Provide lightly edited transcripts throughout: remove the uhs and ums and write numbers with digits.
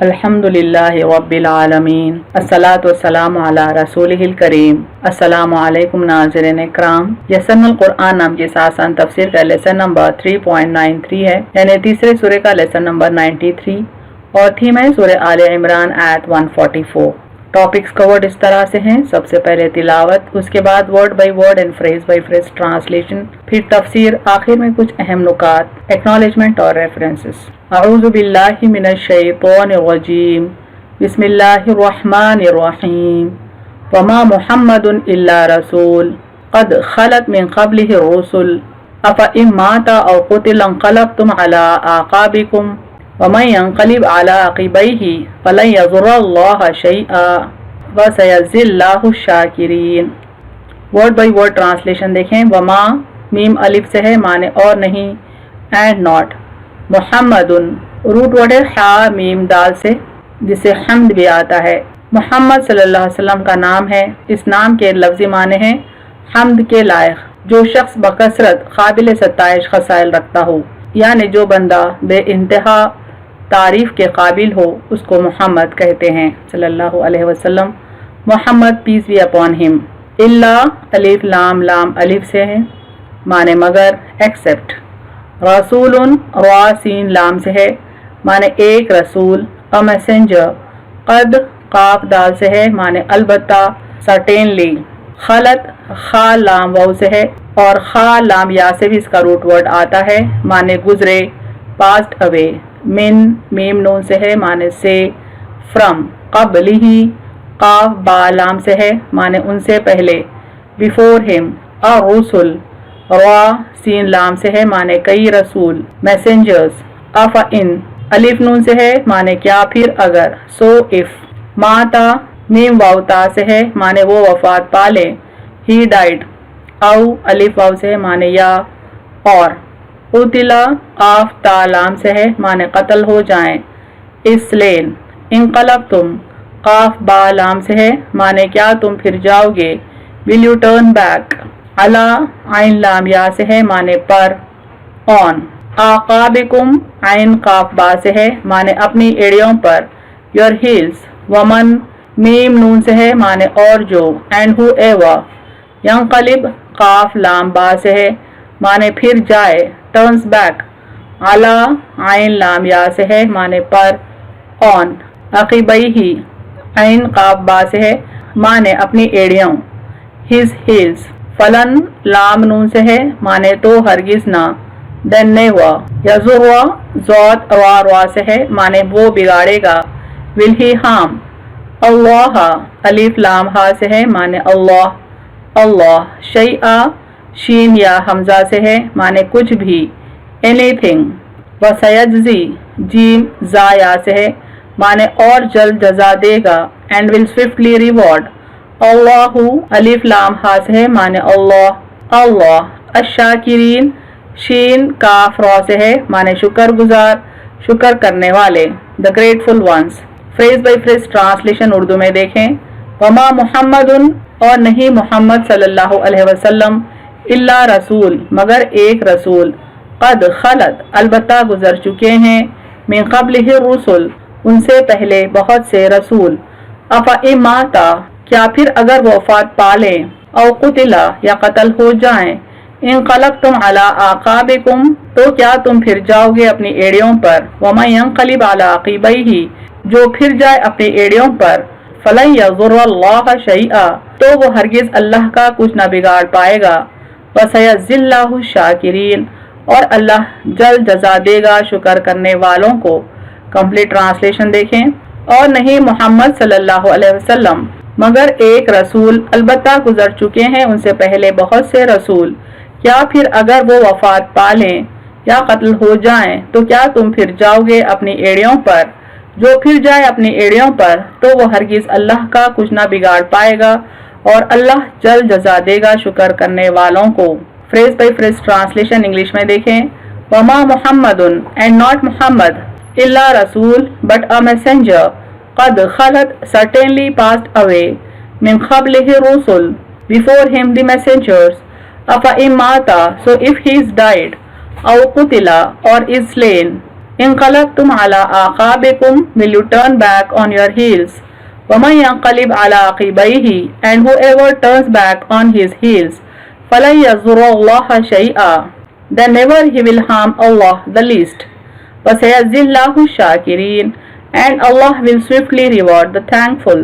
الحمدللہ رب العالمین الصلاۃ والسلام علی رسولہ الکریم۔ السلام علیکم ناظرین اکرام۔ یسن القرآن نام کی آسان تفسیر کا لیسن نمبر 3.93 ہے، یعنی تیسرے سورے کا لیسن نمبر 93 اور تھیم ہے سورہ آل عمران آیت 144۔ ٹاپکس کورڈ اس طرح سے ہیں: سب سے پہلے تلاوت، اس کے بعد word by word and phrase by phrase translation, پھر تفسیر، آخر میں کچھ اہم نکات، ایکنالجمنٹ اور ریفرنسز۔ اعوذ باللہ من الشیطان الرجیم، بسم اللہ الرحمن الرحیم۔ وما محمد الا رسول قد خلت من قبلہ الرسل افإن مات او قتل انقلبتم علی اعقابکم ومن ينقلب على عقبيه فلن يضر الله شيئا وسيجزي الله الشاکرین۔ ورڈ بائی ورڈ ٹرانسلیشن دیکھیں۔ وما میم الف سے ہے، معنی اور نہیں، and not. Muhammad root word ہے حا میم دال سے، جسے حمد بھی آتا ہے۔ محمد صلی اللہ علیہ وسلم کا نام ہے۔ اس نام کے لفظی معنی ہیں حمد کے لائق، جو شخص بکثرت قابل ستائش خصائل رکھتا ہو، یعنی جو بندہ بے انتہا تعریف کے قابل ہو، اس کو محمد کہتے ہیں صلی اللہ علیہ وسلم۔ محمد پیس بی اپون ہم۔ اللہ الف لام لام الف سے ہے، معنی مگر، ایکسپٹ۔ رسول را سین لام سے ہے، معنی ایک رسول، a messenger۔ قد قاف دال سے ہے، معنی البتہ، certainly۔ خلط خا لام واو سے ہے اور خا لام یا سے بھی اس کا روٹ ورڈ آتا ہے، معنی گزرے، پاسڈ اوے۔ من میم نون سے ہے، معنی سے، فرم۔ قبلہ قاف با لام سے ہے، معنی ان سے پہلے، بفور ہم۔ الرسل را سین لام سے ہے، معنی کئی رسول، میسنجرز۔ افإن الف نون سے ہے، معنی کیا پھر اگر، سو اف۔ ماتا میم واو تا سے ہے، معنی وہ وفات پالے، ہی ڈائڈ۔ او الف واو سے ہے، معنی یا اور۔ قتلا قاف تا لام سے ہے، معنی قتل ہو جائیں، اسلین۔ انقلبتم قاف با لام سے ہے، معنی کیا تم پھر جاؤ گے، will you turn back۔ علا عین لام یا سے ہے، معنی پر، on۔ اعقابکم عین قاف با سے ہے، معنی اپنی ایڑیوں پر، your heels۔ ومن میم نون سے ہے، معنی اور جو، and whoever۔ ینقلب قاف لام با سے ہے، معنی پھر جائے، turns back۔ علا عین لام یا سے ہے، معنی پر، on۔ عقبیہ عین قاف با سے ہے، معنی اپنی ایڑیوں، his heels۔ فلن لام نون سے ہے، معنی تو ہرگز نہ، then never۔ یضر ذات را را سے ہے، معنی وہ بگاڑے گا، will he harm۔ اللہ الف لام ہا سے ہے، معنی اللہ، اللہ۔ شیئا شین یا حمزہ سے ہے، معنی کچھ بھی، anything۔ وسیجزی جیم زا یا سے ہے، معنی اور جلد جزا دے گا، and will swiftly reward۔ اللہ الف لام ہا سے ہے، معنی اللہ، اللہ۔ الشاکرین شین کاف را سے ہے، معنی شکر گزار، شکر کرنے والے، the grateful ones۔ Phrase by phrase translation Urdu میں دیکھیں۔ وما محمد اور نہیں محمد صلی اللہ علیہ وسلم، الا رسول مگر ایک رسول، قد خلت البتہ گزر چکے ہیں، من قبلہ الرسل ان سے پہلے بہت سے رسول، افإن مات کیا پھر اگر وہ وفات پالیں، او قتلا یا قتل ہو جائیں، انقلبتم علی اعقابکم تو کیا تم پھر جاؤ گے اپنی ایڑیوں پر، ومن ینقلب علی عقبیہ جو پھر جائے اپنی ایڑیوں پر، فلن یضر اللہ شیئا تو وہ ہرگز اللہ کا کچھ نہ بگاڑ پائے گا، وسیجزی اللہ الشاکرین اور اللہ جلد جزا دے گا شکر کرنے والوں کو۔ کمپلیٹ ٹرانسلیشن دیکھیں۔ اور نہیں محمد صلی اللہ علیہ وسلم مگر ایک رسول، البتہ گزر چکے ہیں ان سے پہلے بہت سے رسول، کیا پھر اگر وہ وفات پالیں یا قتل ہو جائیں تو کیا تم پھر جاؤ گے اپنی ایڑیوں پر، جو پھر جائے اپنی ایڑیوں پر تو وہ ہرگز اللہ کا کچھ نہ بگاڑ پائے گا اور اللہ جلد جزا دے گا شکر کرنے والوں کو۔ Phrase by phrase translation English میں دیکھیں۔ وما محمد اینڈ ناٹ محمد، الا رسول بٹ a messenger، قد خلت certainly passed away، من قبلہ الرسل before him the messengers، افإن مات so if he is died، O قتلا or is slain، انقلبتم Ali اعقابکم, will you turn back on your heels? وَمَن يَنقَلِبْ عَلَى عَقِبَيْهِ, and whoever turns back on his heels, فَلَن يَضُرَّ اللَّهَ شَيْئًا, then never he will harm Allah the least. وَسَيَجْزِي اللَّهُ الشَّاكِرِينَ, and Allah will swiftly reward the thankful.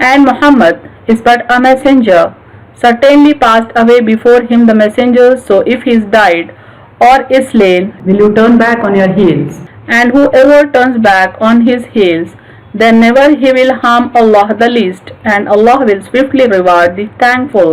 And Muhammad is but a messenger. Certainly passed away before him the messengers, so if he is died or is slain, will you turn back on your heels? And whoever turns back on his heels, then never he will harm Allah the least, and Allah will swiftly reward the thankful.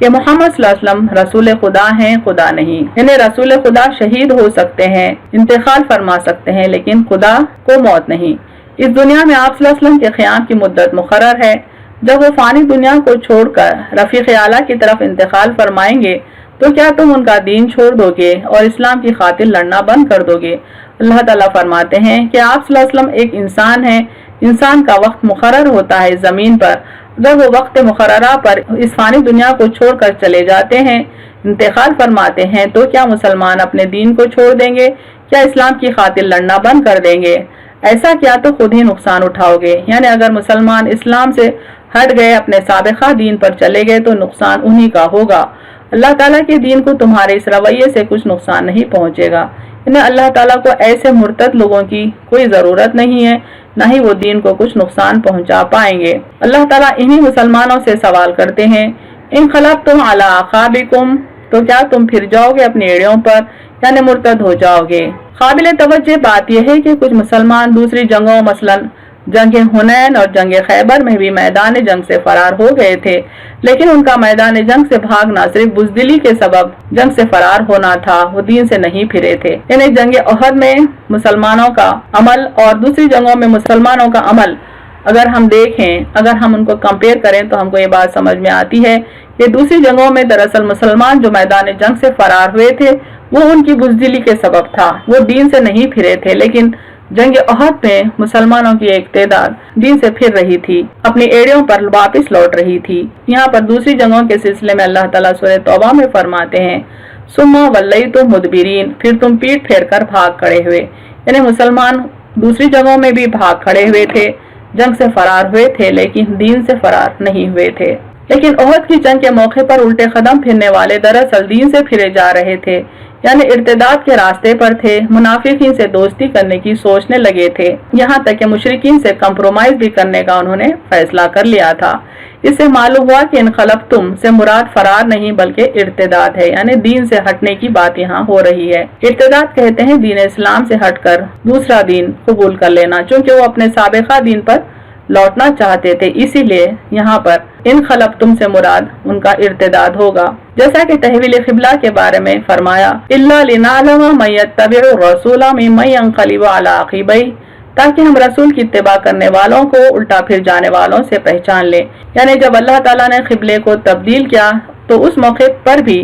کہ محمد صلی اللہ علیہ وسلم رسول خدا ہیں، خدا نہیں۔ یعنی رسول خدا شہید ہو سکتے ہیں، انتقال فرما سکتے ہیں، لیکن خدا کو موت نہیں۔ اس دنیا میں آپ صلی اللہ علیہ وسلم کے قیام کی مدت مقرر ہے۔ جب وہ فانی دنیا کو چھوڑ کر رفیق اعلیٰ کی طرف انتقال فرمائیں گے تو کیا تم ان کا دین چھوڑ دو گے اور اسلام کی خاطر لڑنا بند کر دو گے؟ اللہ تعالیٰ فرماتے ہیں کہ آپ صلی اللہ علیہ وسلم ایک انسان ہیں، انسان کا وقت مقرر ہوتا ہے زمین پر۔ اگر وہ وقت مقررہ پر اس فانی دنیا کو چھوڑ کر چلے جاتے ہیں، انتقال فرماتے ہیں، تو کیا مسلمان اپنے دین کو چھوڑ دیں گے؟ کیا اسلام کی خاطر لڑنا بند کر دیں گے؟ ایسا کیا تو خود ہی نقصان اٹھاؤ گے۔ یعنی اگر مسلمان اسلام سے ہٹ گئے، اپنے سابقہ دین پر چلے گئے تو نقصان انہی کا ہوگا۔ اللہ تعالیٰ کے دین کو تمہارے اس رویے سے کچھ نقصان نہیں پہنچے گا۔ یعنی اللہ تعالیٰ کو ایسے مرتد لوگوں کی کوئی ضرورت نہیں ہے، نہ ہی وہ دین کو کچھ نقصان پہنچا پائیں گے۔ اللہ تعالیٰ انہی مسلمانوں سے سوال کرتے ہیں، انقلبتم علی اعقابکم، تو کیا تم پھر جاؤ گے اپنی ایڑیوں پر، یعنی مرتد ہو جاؤ گے۔ قابل توجہ بات یہ ہے کہ کچھ مسلمان دوسری جنگوں مثلا جنگ حنین اور جنگ خیبر میں بھی میدان جنگ سے فرار ہو گئے تھے، لیکن ان کا میدان جنگ سے بھاگنا صرف بزدلی کے سبب جنگ سے فرار ہونا تھا، وہ دین سے نہیں پھرے تھے۔ یعنی جنگ احد میں مسلمانوں کا عمل اور دوسری جنگوں میں مسلمانوں کا عمل اگر ہم دیکھیں، اگر ہم ان کو کمپیئر کریں تو ہم کو یہ بات سمجھ میں آتی ہے کہ دوسری جنگوں میں دراصل مسلمان جو میدان جنگ سے فرار ہوئے تھے وہ ان کی بزدلی کے سبب تھا، وہ دین سے نہیں پھرے تھے، لیکن جنگ احد میں مسلمانوں کی ایک تعداد دین سے پھر رہی تھی، اپنی ایڑیوں پر واپس لوٹ رہی تھی۔ یہاں پر دوسری جنگوں کے سلسلے میں اللہ تعالیٰ سورہ توبہ میں فرماتے ہیں، ثم ولیتم مدبرین، پھر تم پیٹ پھیر کر بھاگ کھڑے ہوئے۔ یعنی مسلمان دوسری جنگوں میں بھی بھاگ کھڑے ہوئے تھے، جنگ سے فرار ہوئے تھے، لیکن دین سے فرار نہیں ہوئے تھے۔ لیکن احد کی جنگ کے موقع پر الٹے قدم پھرنے والے دراصل دین سے پھرے جا رہے تھے، یعنی ارتداد کے راستے پر تھے، منافقین سے دوستی کرنے کی سوچنے لگے تھے، یہاں تک کہ مشرکین سے کمپرومائز بھی کرنے کا انہوں نے فیصلہ کر لیا تھا۔ اس سے معلوم ہوا کہ انقلبتم سے مراد فرار نہیں بلکہ ارتداد ہے، یعنی دین سے ہٹنے کی بات یہاں ہو رہی ہے۔ ارتداد کہتے ہیں دین اسلام سے ہٹ کر دوسرا دین قبول کر لینا، چونکہ وہ اپنے سابقہ دین پر لوٹنا چاہتے تھے، اسی لیے یہاں پر انقلبتم سے مراد ان کا ارتداد ہوگا۔ جیسا کہ تحویل قبلہ کے بارے میں فرمایا، الا لنعلم من يتبع الرسول ممن ينقلب على عقبيه، تاکہ ہم رسول کی اتباع کرنے والوں کو الٹا پھر جانے والوں سے پہچان لیں۔ یعنی جب اللہ تعالیٰ نے قبلے کو تبدیل کیا تو اس موقع پر بھی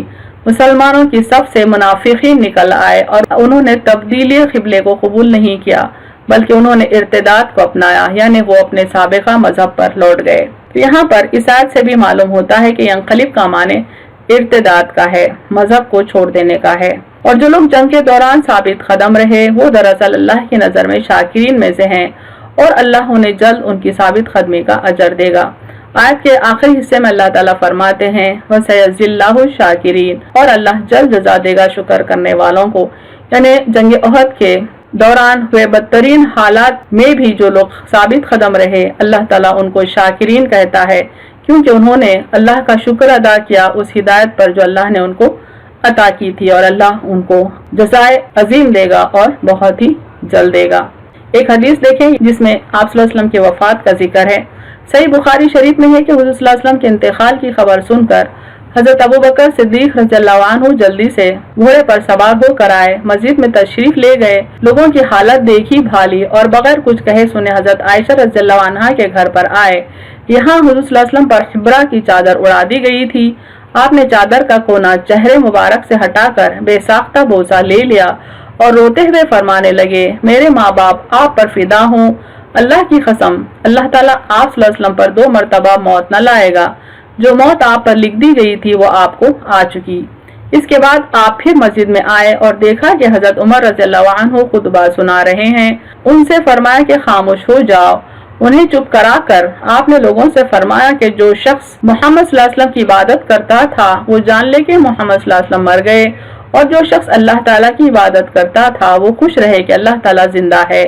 مسلمانوں کی صف سے منافقین نکل آئے اور انہوں نے تبدیلی قبلے کو قبول نہیں کیا، بلکہ انہوں نے ارتداد کو اپنایا، یعنی وہ اپنے سابقہ مذہب پر لوٹ گئے۔ یہاں پر اس آیت سے بھی معلوم ہوتا ہے کہ ینقلب کا معنی ارتداد کا ہے، مذہب کو چھوڑ دینے کا ہے۔ اور جو لوگ جنگ کے دوران ثابت قدم رہے وہ دراصل اللہ کی نظر میں شاکرین میں سے ہیں، اور اللہ انہیں جلد ان کی ثابت قدمی کا اجر دے گا۔ آیت کے آخری حصے میں اللہ تعالیٰ فرماتے ہیں وَسَيَجْزِي اللَّهُ الشَّاكِرِينَ، اور اللہ جلد جزا دے گا شکر کرنے والوں کو۔ یعنی جنگ احد کے دوران ہوئے بدترین حالات میں بھی جو لوگ ثابت قدم رہے، اللہ تعالیٰ ان کو شاکرین کہتا ہے، کیونکہ انہوں نے اللہ کا شکر ادا کیا اس ہدایت پر جو اللہ نے ان کو عطا کی تھی، اور اللہ ان کو جزائے عظیم دے گا اور بہت ہی جلد دے گا۔ ایک حدیث دیکھیں جس میں آپ صلی اللہ علیہ وسلم کی وفات کا ذکر ہے۔ صحیح بخاری شریف میں ہے کہ حضور صلی اللہ علیہ وسلم کے انتقال کی خبر سن کر حضرت ابوبکر صدیق رضی اللہ عنہ جلدی سے گھوڑے پر سوار ہو کر آئے، مسجد میں تشریف لے گئے، لوگوں کی حالت دیکھی بھالی اور بغیر کچھ کہے سنے حضرت عائشہ رضی اللہ عنہا کے گھر پر آئے۔ یہاں حضور صلی اللہ علیہ وسلم پر حبرہ کی چادر اڑا دی گئی تھی۔ آپ نے چادر کا کونا چہرے مبارک سے ہٹا کر بے ساختہ بوسہ لے لیا اور روتے ہوئے فرمانے لگے، میرے ماں باپ آپ پر فدا ہوں، اللہ کی قسم اللہ تعالیٰ آپ صلی اللہ علیہ وسلم پر 2 مرتبہ موت نہ لائے گا، جو موت آپ پر لکھ دی گئی تھی وہ آپ کو آ چکی۔ اس کے بعد آپ پھر مسجد میں آئے اور دیکھا کہ حضرت عمر رضی اللہ عنہ خطبہ سنا رہے ہیں۔ ان سے فرمایا کہ خاموش ہو جاؤ۔ انہیں چپ کرا کر آپ نے لوگوں سے فرمایا کہ جو شخص محمد صلی اللہ علیہ وسلم کی عبادت کرتا تھا وہ جان لے کہ محمد صلی اللہ علیہ وسلم مر گئے، اور جو شخص اللہ تعالیٰ کی عبادت کرتا تھا وہ خوش رہے کہ اللہ تعالیٰ زندہ ہے،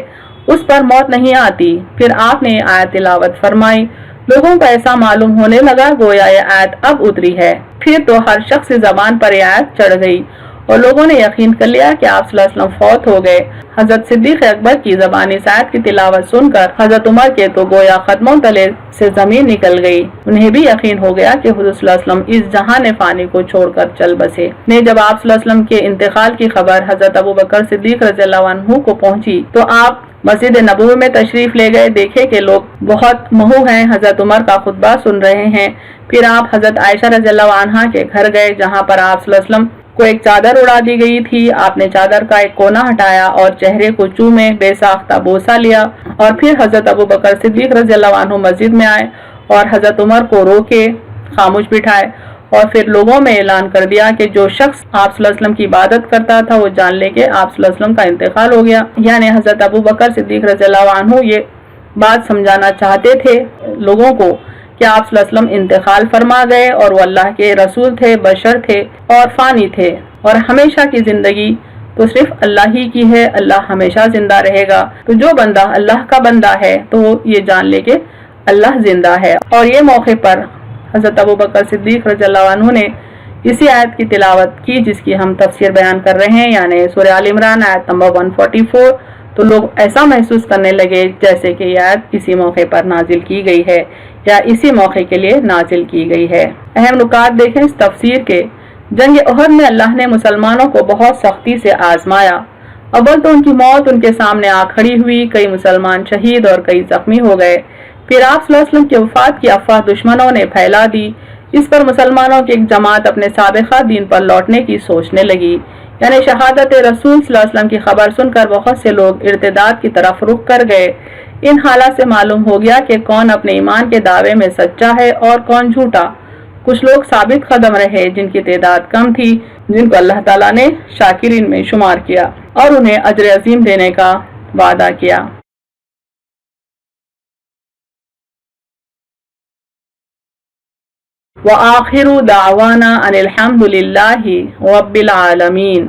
اس پر موت نہیں آتی۔ پھر آپ نے آیت تلاوت فرمائی، لوگوں کو ایسا معلوم ہونے لگا گویا یہ آیت اب اتری ہے۔ پھر تو ہر شخص زبان پر یہ آیت چڑھ گئی اور لوگوں نے یقین کر لیا کہ آپ صلی اللہ علیہ وسلم فوت ہو گئے۔ حضرت صدیق اکبر کی زبانی سعد کی تلاوت سن کر حضرت عمر کے تو گویا قدموں تلے سے زمین نکل گئی۔ انہیں بھی یقین ہو گیا کہ حضور صلی اللہ علیہ وسلم اس جہان فانی کو چھوڑ کر چل بسے۔ جب آپ صلی اللہ علیہ وسلم کے انتقال کی خبر حضرت ابوبکر صدیق رضی اللہ عنہ کو پہنچی تو آپ مسجد نبوی میں تشریف لے گئے۔ دیکھے کہ لوگ بہت مہو ہیں، حضرت عمر کا خطبہ سن رہے ہیں۔ پھر آپ حضرت عائشہ رضی اللہ عنہا کے گھر گئے، جہاں پر آپ صلی اللہ علیہ وسلم کو ایک چادر اڑا دی گئی تھی۔ آپ نے چادر کا ایک کونا ہٹایا اور چہرے کو چومے بے ساختہ بوسہ لیا، اور پھر حضرت ابوبکر صدیق رضی اللہ عنہ مسجد میں آئے اور حضرت عمر کو روکے خاموش بٹھائے، اور پھر لوگوں میں اعلان کر دیا کہ جو شخص آپ صلی اللہ علیہ وسلم کی عبادت کرتا تھا وہ جان لے کہ آپ صلی اللہ علیہ وسلم کا انتقال ہو گیا۔ یعنی حضرت ابوبکر صدیق رضی اللہ عنہ یہ بات سمجھانا چاہتے تھے لوگوں کو کہ آپ صلی اللہ علیہ وسلم انتقال فرما گئے، اور وہ اللہ کے رسول تھے، بشر تھے اور فانی تھے، اور ہمیشہ کی زندگی تو صرف اللہ ہی کی ہے، اللہ ہمیشہ زندہ رہے گا۔ تو جو بندہ اللہ کا بندہ ہے تو وہ یہ جان لے کہ اللہ زندہ ہے۔ اور یہ موقع پر حضرت ابوبکر صدیق رضی اللہ عنہ نے اسی آیت کی تلاوت کی جس کی ہم تفسیر بیان کر رہے ہیں، یعنی سورہ آل عمران آیت نمبر 144۔ تو لوگ ایسا محسوس کرنے لگے جیسے کہ یہ آیت اسی موقع پر نازل کی گئی ہے یا اسی موقع کے لیے نازل کی گئی ہے۔ اہم نکات دیکھیں اس تفسیر کے۔ جنگ احد میں اللہ نے مسلمانوں کو بہت سختی سے آزمایا۔ اول تو ان کی موت ان کے سامنے آ کھڑی ہوئی، کئی مسلمان شہید اور کئی زخمی ہو گئے۔ پھر آپ صلی اللہ علیہ وسلم کی وفات کی افواہ دشمنوں نے پھیلا دی۔ اس پر مسلمانوں کی ایک جماعت اپنے سابقہ دین پر لوٹنے کی سوچنے لگی، یعنی شہادت رسول صلی اللہ علیہ وسلم کی خبر سن کر بہت سے لوگ ارتداد کی طرف رخ کر گئے۔ ان حالات سے معلوم ہو گیا کہ کون اپنے ایمان کے دعوے میں سچا ہے اور کون جھوٹا۔ کچھ لوگ ثابت قدم رہے جن کی تعداد کم تھی، جن کو اللہ تعالیٰ نے شاکرین میں شمار کیا اور انہیں اجر عظیم دینے کا وعدہ کیا۔ وآخر دعوانا ان الحمد للہ رب العالمین۔